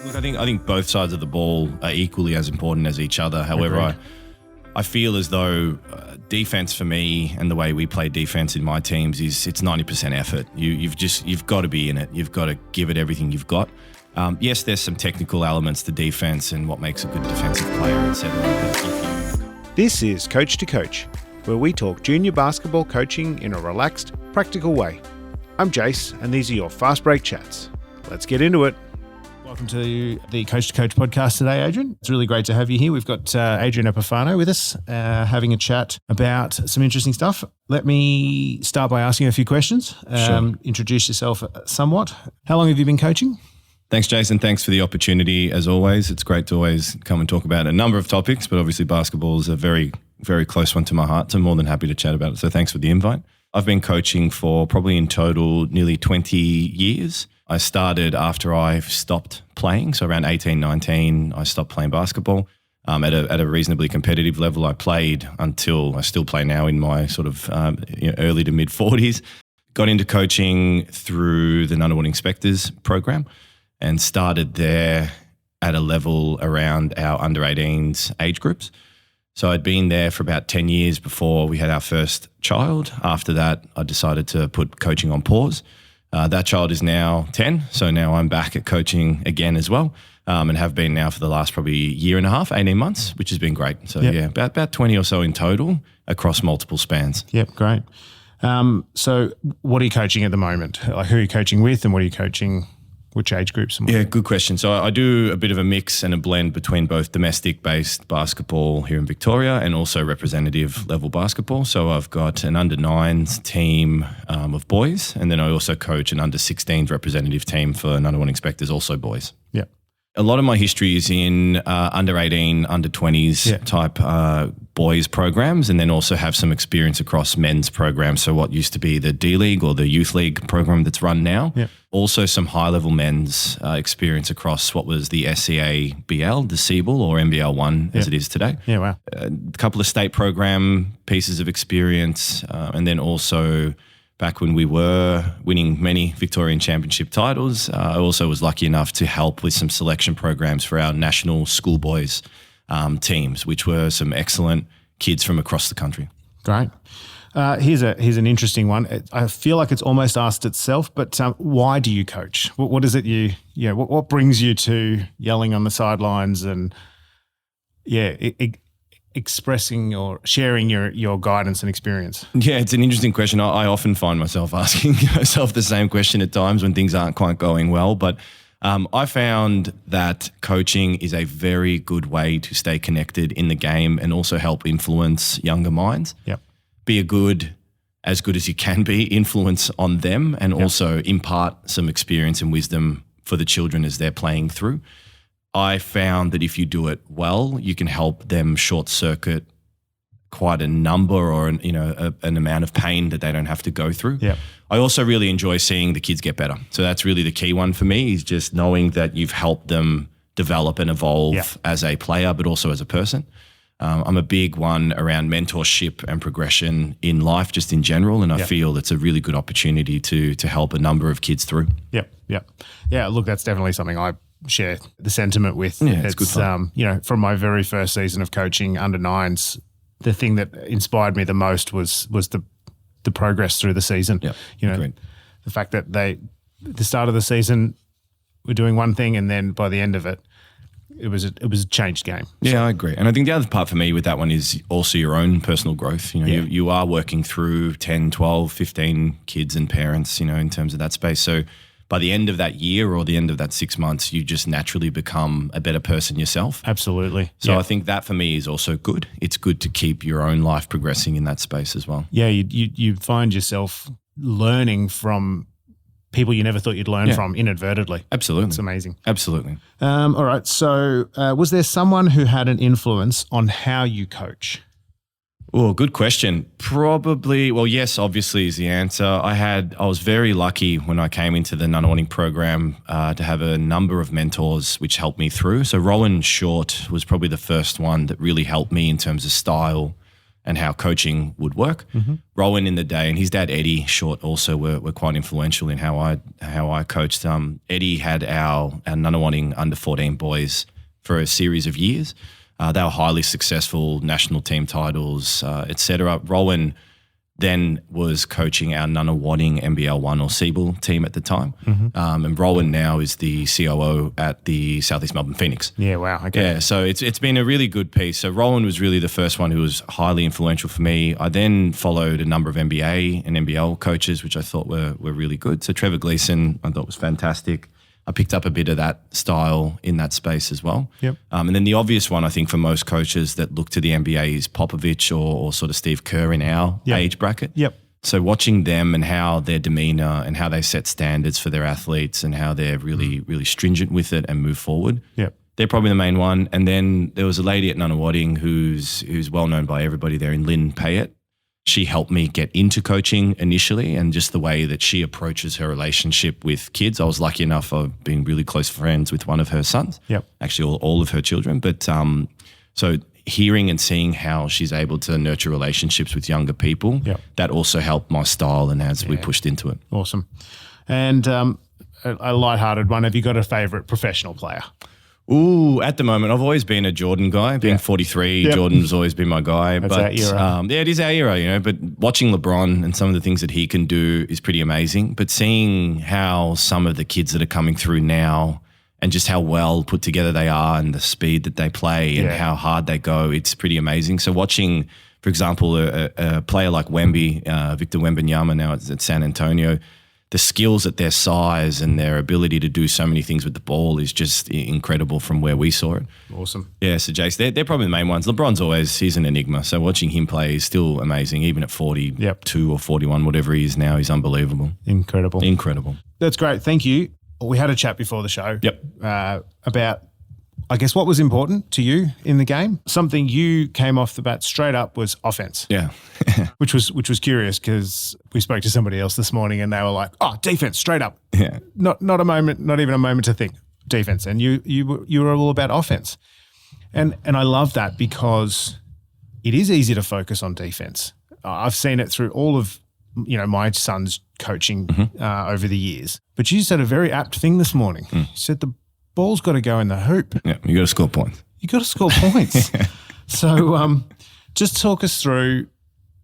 Look, I think both sides of the ball are equally as important as each other. However, I feel as though defense for me and the way we play defense in my teams is it's 90% effort. You've got to be in it. You've got to give it everything you've got. Yes, there's some technical elements to defense and what makes a good defensive player, etc. This is Coach to Coach, where we talk junior basketball coaching in a relaxed, practical way. I'm Jace, and these are your fast break chats. Let's get into it. Welcome to the Coach to Coach podcast today, Adrian. It's really great to have you here. We've got Adrian Epifano with us, having a chat about some interesting stuff. Let me start by asking a few questions. Sure. Introduce yourself somewhat. How long have you been coaching? Thanks, Jason. Thanks for the opportunity, as always. It's great to always come and talk about a number of topics, but obviously basketball is a very, very close one to my heart, so I'm more than happy to chat about it. So thanks for the invite. I've been coaching for probably in total nearly 20 years. I started after I stopped playing. So around 18, 19, I stopped playing basketball at a reasonably competitive level. I played until I still play now in my sort of early to mid 40s. Got into coaching through the Nunawading Inspectors program and started there at a level around our under 18s age groups. So I'd been there for about 10 years before we had our first child. After that, I decided to put coaching on pause. That child is now 10, so now I'm back at coaching again as well, and have been now for the last probably year and a half, 18 months, which has been great. So yeah, about 20 or so in total across multiple spans. Yep, great. So what are you coaching at the moment? Like who are you coaching with and what are you coaching? Which age groups? Yeah, good question. So I do a bit of a mix and a blend between both domestic-based basketball here in Victoria and also representative level basketball. So I've got an under-9s team of boys, and then I also coach an under-16s representative team for Nunawading Inspectors, also boys. Yeah. A lot of my history is in under-18, under-20s type boys programs, and then also have some experience across men's programs. So what used to be the D-League or the Youth League program that's run now. Yeah. Also some high-level men's experience across what was the SCA-BL, the CBL or NBL1 as it is today. Yeah, wow. A couple of state program pieces of experience, and then also back when we were winning many Victorian Championship titles, I also was lucky enough to help with some selection programs for our national schoolboys teams, which were some excellent kids from across the country. Great. Here's an interesting one. I feel like it's almost asked itself, but why do you coach? What is it what brings you to yelling on the sidelines and expressing or sharing your guidance and experience? Yeah, it's an interesting question. I often find myself asking myself the same question at times when things aren't quite going well. But I found that coaching is a very good way to stay connected in the game and also help influence younger minds. Yep. Be as good as you can be, influence on them, and also impart some experience and wisdom for the children as they're playing through. I found that if you do it well, you can help them short circuit quite a number or an amount of pain that they don't have to go through. Yep. I also really enjoy seeing the kids get better. So that's really the key one for me, is just knowing that you've helped them develop and evolve as a player, but also as a person. I'm a big one around mentorship and progression in life, just in general, and I feel it's a really good opportunity to help a number of kids through. Yeah. Look, that's definitely something I share the sentiment with. Yeah, it's good fun. From my very first season of coaching under 9s, the thing that inspired me the most was the progress through the season. Great. The fact that the start of the season, we're doing one thing, and then by the end of it, it was a changed game. Yeah, I agree. And I think the other part for me with that one is also your own personal growth. You are working through 10, 12, 15 kids and parents, in terms of that space. So by the end of that year or the end of that 6 months, you just naturally become a better person yourself. Absolutely. So I think that for me is also good. It's good to keep your own life progressing in that space as well. Yeah, you find yourself learning from people you never thought you'd learn from inadvertently. Absolutely. It's amazing. Absolutely. All right. So was there someone who had an influence on how you coach? Oh, good question. Probably, well, yes, obviously is the answer. I was very lucky when I came into the Nunawading program to have a number of mentors which helped me through. So Rowan Short was probably the first one that really helped me in terms of style and how coaching would work. Rowan in the day, and his dad Eddie Short also were quite influential in how I coached. Eddie had our Nunawading under 14 boys for a series of years. They were highly successful, national team titles, etc. Rowan then was coaching our Nunawading NBL 1 or Siebel team at the time. And Rowan now is the COO at the Southeast Melbourne Phoenix. Yeah, wow. Okay. Yeah, so it's been a really good piece. So Rowan was really the first one who was highly influential for me. I then followed a number of NBA and NBL coaches, which I thought were really good. So Trevor Gleeson I thought was fantastic. I picked up a bit of that style in that space as well. Yep. And then the obvious one, I think, for most coaches that look to the NBA is Popovich or sort of Steve Kerr in our age bracket. Yep. So watching them and how their demeanor and how they set standards for their athletes and how they're really, really stringent with it and move forward. Yep. They're probably the main one. And then there was a lady at Nunawading who's well known by everybody there in Lynn Payette. She helped me get into coaching initially, and just the way that she approaches her relationship with kids. I was lucky enough of being really close friends with one of her sons, actually all of her children. But so hearing and seeing how she's able to nurture relationships with younger people, that also helped my style and as we pushed into it. Awesome. And a lighthearted one, have you got a favourite professional player? Ooh, at the moment, I've always been a Jordan guy. Being 43, Jordan's always been my guy. That's our era. It is our era, But watching LeBron and some of the things that he can do is pretty amazing. But seeing how some of the kids that are coming through now and just how well put together they are and the speed that they play and how hard they go, it's pretty amazing. So watching, for example, a player like Wemby, Victor Wembanyama now at San Antonio, the skills at their size and their ability to do so many things with the ball is just incredible from where we saw it. Awesome. Yeah, so Jace, they're probably the main ones. LeBron's he's an enigma. So watching him play is still amazing. Even at 42 or 41, whatever he is now, he's unbelievable. Incredible. That's great. Thank you. We had a chat before the show about, I guess, what was important to you in the game. Something you came off the bat straight up was offense. Yeah. which was curious because we spoke to somebody else this morning and they were like, "Oh, defense, straight up." Yeah. Not a moment, not even a moment to think. Defense, and you were all about offense, and I love that because it is easy to focus on defense. I've seen it through all of my son's coaching over the years. But you said a very apt thing this morning. You said the ball's got to go in the hoop. Yeah, you got to score points. You got to score points. So just talk us through,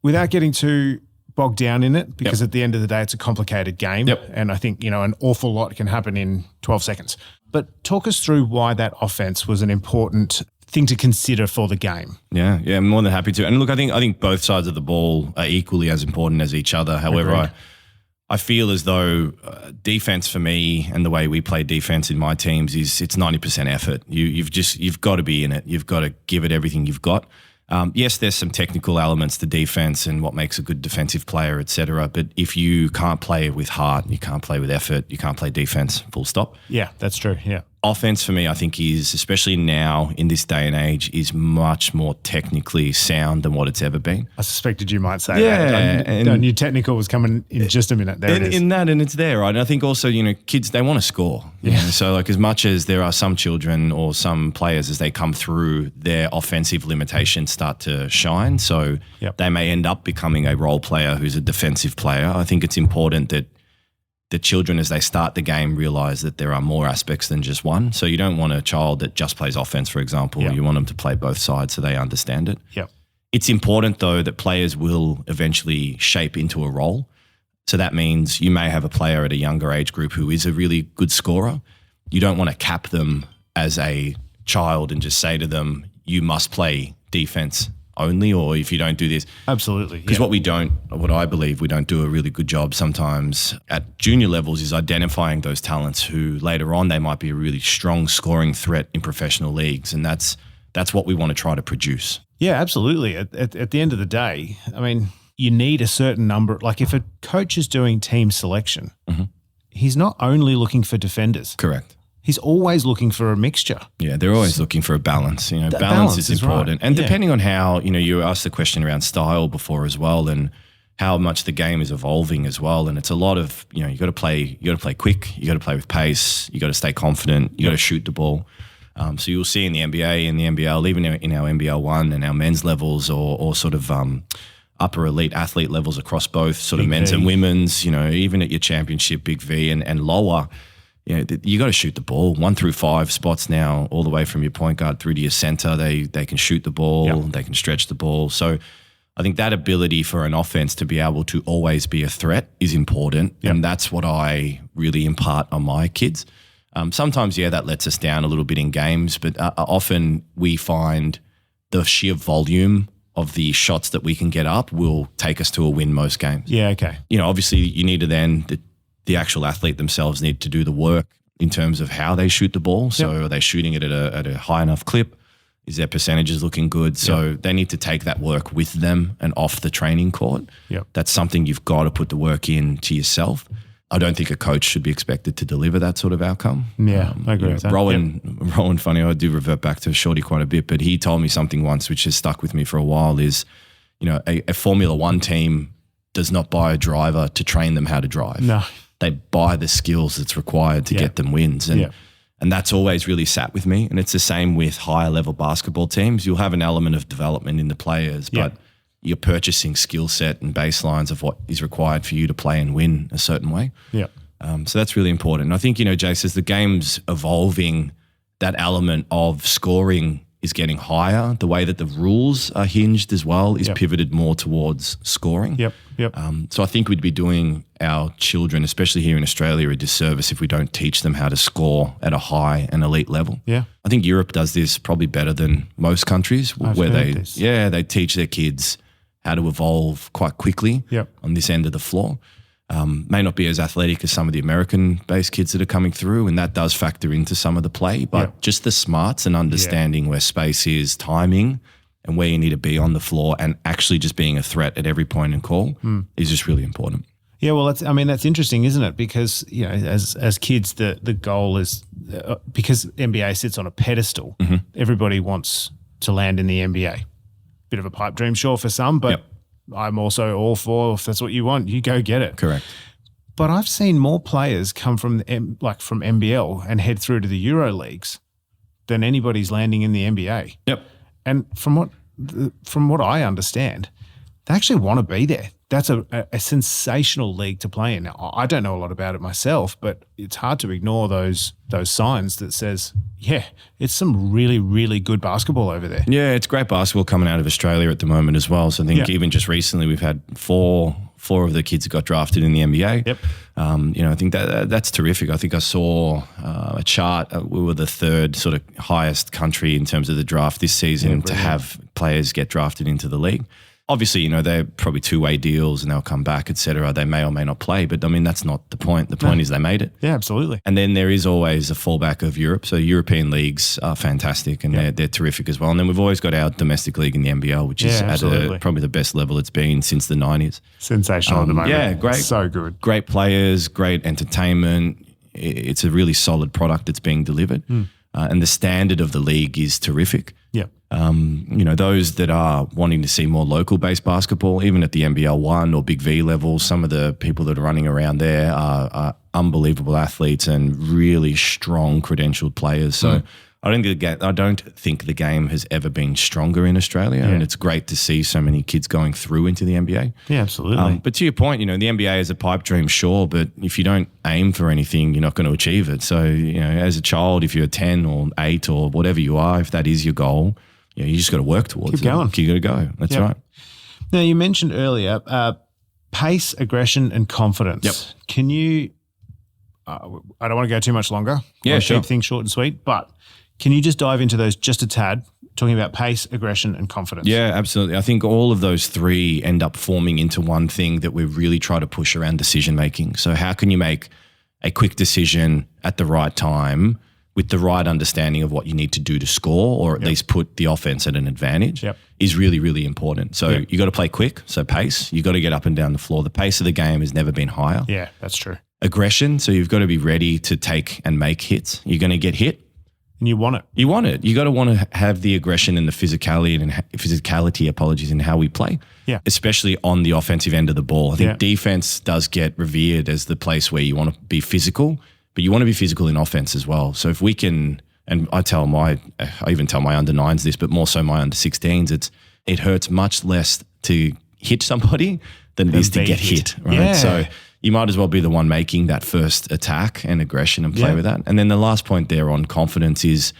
without getting too bogged down in it, because at the end of the day, it's a complicated game. And I think, an awful lot can happen in 12 seconds. But talk us through why that offense was an important thing to consider for the game. Yeah, I'm more than happy to. And look, I think both sides of the ball are equally as important as each other. However, I feel as though defense for me and the way we play defense in my teams is it's 90% effort. You've got to be in it. You've got to give it everything you've got. Yes, there's some technical elements to defense and what makes a good defensive player, etc. But if you can't play with heart, you can't play with effort, you can't play defense, full stop. Yeah, that's true. Yeah. Offense for me, I think is, especially now in this day and age, is much more technically sound than what it's ever been. I suspected you might say that. And your technical was coming in just a minute. There it is. In that, and it's there, right? And I think also, kids, they want to score. So like as much as there are some children or some players as they come through, their offensive limitations start to shine. So they may end up becoming a role player who's a defensive player. I think it's important that the children, as they start the game, realize that there are more aspects than just one. So you don't want a child that just plays offense, for example. You want them to play both sides so they understand it. It's important, though, that players will eventually shape into a role. So that means you may have a player at a younger age group who is a really good scorer. You don't want to cap them as a child and just say to them, you must play defense only, or if you don't do this. Absolutely. Because what I believe we don't do a really good job sometimes at junior levels is identifying those talents who later on they might be a really strong scoring threat in professional leagues. And that's what we want to try to produce. Yeah, absolutely. At the end of the day, I mean, you need a certain number. Like if a coach is doing team selection, he's not only looking for defenders. Correct. He's always looking for a mixture. Yeah, they're always looking for a balance. Balance is important. Right. And depending on how, you asked the question around style before as well, and how much the game is evolving as well. And it's a lot of, you got to play quick, you got to play with pace, you got to stay confident, you got to shoot the ball. So you'll see in the NBA and the NBL, even in our NBL 1 and our men's levels or sort of upper elite athlete levels across both sort of Big men's V. and women's, even at your championship, Big V and lower, you got to shoot the ball 1 through 5 spots now, all the way from your point guard through to your center. They can shoot the ball, they can stretch the ball. So I think that ability for an offense to be able to always be a threat is important. And that's what I really impart on my kids. Sometimes, that lets us down a little bit in games, but often we find the sheer volume of the shots that we can get up will take us to a win most games. Yeah, okay. Obviously you need to then, the actual athlete themselves need to do the work in terms of how they shoot the ball. So are they shooting it at a high enough clip? Is their percentages looking good? So they need to take that work with them and off the training court. That's something you've got to put the work in to yourself. I don't think a coach should be expected to deliver that sort of outcome. Yeah, I agree with that. Rowan, funny, I do revert back to Shorty quite a bit, but he told me something once which has stuck with me for a while is, a Formula One team does not buy a driver to train them how to drive. No. They buy the skills that's required to get them wins. And that's always really sat with me. And it's the same with higher level basketball teams. You'll have an element of development in the players, but you're purchasing skill set and baselines of what is required for you to play and win a certain way. So that's really important. And I think, Jace, as the game's evolving, that element of scoring is getting higher. The way that the rules are hinged as well is pivoted more towards scoring. So I think we'd be doing our children, especially here in Australia, a disservice if we don't teach them how to score at a high and elite level. I think Europe does this probably better than most countries, where they teach their kids how to evolve quite quickly on this end of the floor. May not be as athletic as some of the American-based kids that are coming through, and that does factor into some of the play, but just the smarts and understanding where space is, timing, and where you need to be on the floor, and actually just being a threat at every point and call is just really important. Yeah, well, that's interesting, isn't it? Because as kids, the goal is because NBA sits on a pedestal. Everybody wants to land in the NBA. Bit of a pipe dream, sure, for some, but I'm also all for, if that's what you want, you go get it. Correct. But I've seen more players come from from NBL and head through to the Euro leagues than anybody's landing in the NBA. And from what I understand, they actually want to be there. That's a sensational league to play in. Now, I don't know a lot about it myself, but it's hard to ignore those signs that says, it's some really, really good basketball over there. Yeah, it's great basketball coming out of Australia at the moment as well. So I think even just recently we've had four of the kids that got drafted in the NBA. I think that's terrific. I think I saw a chart. We were the third sort of highest country in terms of the draft this season to have players get drafted into the league. Obviously, they're probably two-way deals and they'll come back, et cetera. They may or may not play, but that's not the point. The point is they made it. Yeah, absolutely. And then there is always a fallback of Europe. So European leagues are fantastic and they're terrific as well. And then we've always got our domestic league in the NBL, which is at probably the best level it's been since the 90s. Sensational at the moment. Yeah, great. So good. Great players, great entertainment. It's a really solid product that's being delivered. And the standard of the league is terrific. Those that are wanting to see more local-based basketball, even at the NBL 1 or Big V level, some of the people that are running around there are unbelievable athletes and really strong credentialed players. So I don't think the game has ever been stronger in Australia, and it's great to see so many kids going through into the NBA. Yeah, absolutely. But to your point, the NBA is a pipe dream, sure, but if you don't aim for anything, you're not going to achieve it. So, as a child, if you're 10 or 8 or whatever you are, if that is your goal, you just got to work towards it. Keep going. You got to go. That's right. Now, you mentioned earlier pace, aggression, and confidence. Can you? I don't want to go too much longer. Yeah, sure. Keep things short and sweet, but can you just dive into those just a tad, talking about pace, aggression, and confidence? Yeah, absolutely. I think all of those three end up forming into one thing that we really try to push around decision making. So how can you make a quick decision at the right time with the right understanding of what you need to do to score, or at least put the offense at an advantage is really, really important. So you got to play quick, so pace. You got to get up and down the floor. The pace of the game has never been higher. Yeah, that's true. Aggression, so you've got to be ready to take and make hits. You're going to get hit. And you want it. You want it. You got to want to have the aggression and the physicality, in how we play. Yeah. Especially on the offensive end of the ball. I think defense does get revered as the place where you want to be physical, but you want to be physical in offense as well. So if we can And I even tell my under 9s this, but more so my under 16s, it hurts much less to hit somebody than it is to get hit, right? Yeah. So you might as well be the one making that first attack and aggression and play with that. And then the last point there on confidence is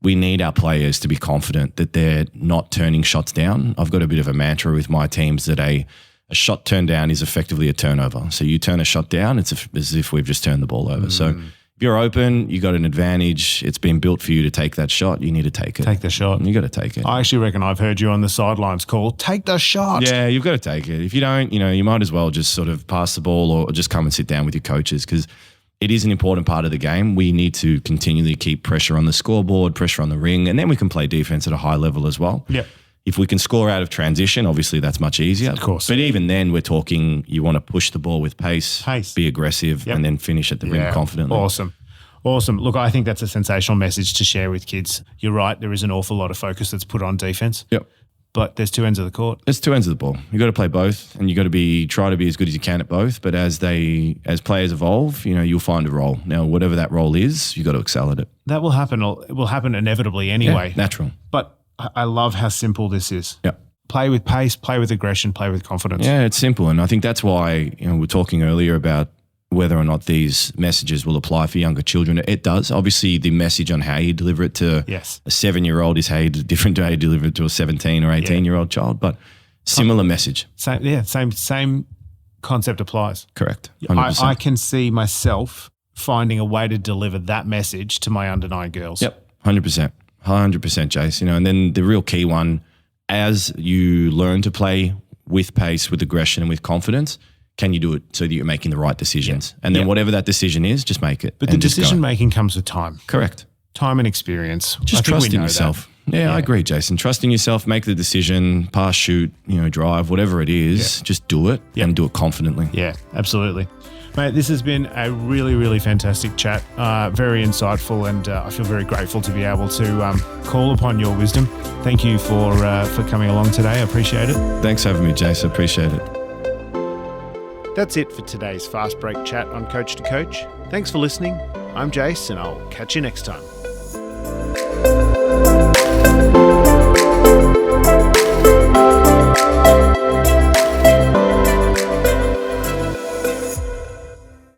we need our players to be confident that they're not turning shots down. I've got a bit of a mantra with my teams that a shot turned down is effectively a turnover. So you turn a shot down, it's as if we've just turned the ball over. So if you're open, you got an advantage. It's been built for you to take that shot. You need to take it. Take the shot. You got to take it. I actually reckon I've heard you on the sidelines call, take the shot. Yeah, you've got to take it. If you don't, you might as well just sort of pass the ball or just come and sit down with your coaches, because it is an important part of the game. We need to continually keep pressure on the scoreboard, pressure on the ring, and then we can play defense at a high level as well. Yep. If we can score out of transition, obviously that's much easier. Of course. But even then, we're talking you want to push the ball with pace. Be aggressive, and then finish at the rim confidently. Awesome. Look, I think that's a sensational message to share with kids. You're right. There is an awful lot of focus that's put on defense. Yep. But there's two ends of the court. There's two ends of the ball. You got to play both, and you got to try to be as good as you can at both. But as players evolve, you'll find a role. Now, whatever that role is, you got to excel at it. That will happen. It will happen inevitably anyway. Yeah, natural. But I love how simple this is. Yeah. Play with pace, play with aggression, play with confidence. Yeah, it's simple. And I think that's why, we're talking earlier about whether or not these messages will apply for younger children. It does. Obviously, the message on how you deliver it to a 7-year-old is different to how you deliver it to a 17 or 18-year-old child, but similar message. Same concept applies. Correct. 100%. I can see myself finding a way to deliver that message to my under 9 girls. Yep, 100%. 100%, Jace. And then the real key one, as you learn to play with pace, with aggression, and with confidence, can you do it so that you're making the right decisions? And then whatever that decision is, just make it. But the decision making comes with time. Correct. Time and experience. Just trust in yourself. Yeah, I agree, Jason. Trust in yourself, make the decision, pass, shoot, drive, whatever it is, just do it and do it confidently. Yeah, absolutely. Mate, this has been a really, really fantastic chat. Very insightful, and I feel very grateful to be able to call upon your wisdom. Thank you for coming along today. I appreciate it. Thanks for having me, Jace. I appreciate it. That's it for today's Fast Break chat on Coach to Coach. Thanks for listening. I'm Jace, and I'll catch you next time.